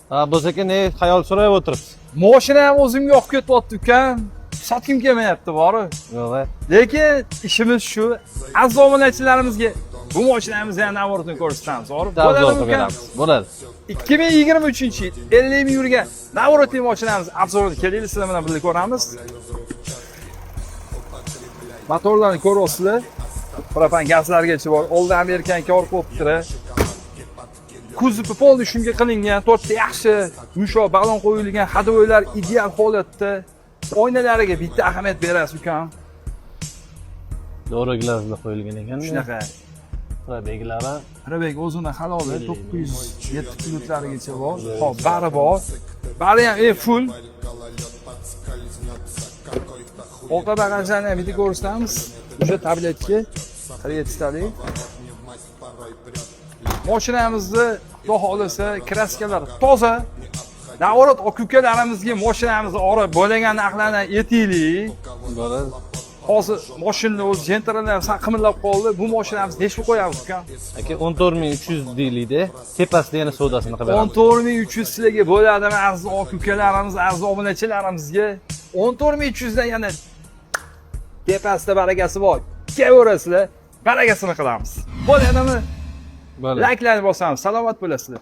Ha, bo'lsa-ki, ne xayol so'rab o'tiribsiz. Mashina ham o'zimga yoqib ketyapti ukan. Sotgim kelmayapti bori. Yo'q. Lekin ishimiz shu. Aziz obunachilarimizga bu mashinamizni ham navorotini ko'rsatamiz. Bo'ladimi ukan? Bo'ladi. 2023-yil 50 ming yurgan navorotli mashinamiz obzorida kelaylik, sizlar bilan birga ko'ramiz. Motorlarni ko'ryapsizlar. Propan gazlargacha bor. Oldin Amerikan korpoptiri. Kuzovi polni shunga qilingan, to'rtta yaxshi yumshoq balon qo'yilgan, hadovoylar ideal holatda. Oynalariga bitta ahamiyat berasiz ukan. To'g'ri glazda qo'yilgan ekan. Shunaqa. Probeglari. Probeg o'zini haloli 907 kilometrlargacha bor. Hop, bari bor. Bari ham full. Orqa bagajlarni ham bitta ko'rsatamiz. O'sha tabletga 47 talik. Mashinamizni xudo xolasa kraskalar toza. Navorot aka-ukalarimizga mashinamizni olib bo'lagan narxlarni aytaylik. Bo'ladi. Hozir mashinalar o'z jentralar saqimlab qoldi. Bu mashinamizni nechga qo'yamiz ukan? Aka 14300 deyiladi. Tepasida yana savdosini qilib beramiz. 14300 sizlarga bo'ladimi aziz aka-ukalarimiz, aziz obunachilarimizga? 14300 dan yana tepasida barakasi bor. Kelaverasizlar, barakasini qilamiz. Bo'ladimi? Bo'ladi. Like'larni bosamiz. Salomat bo'lasizlar.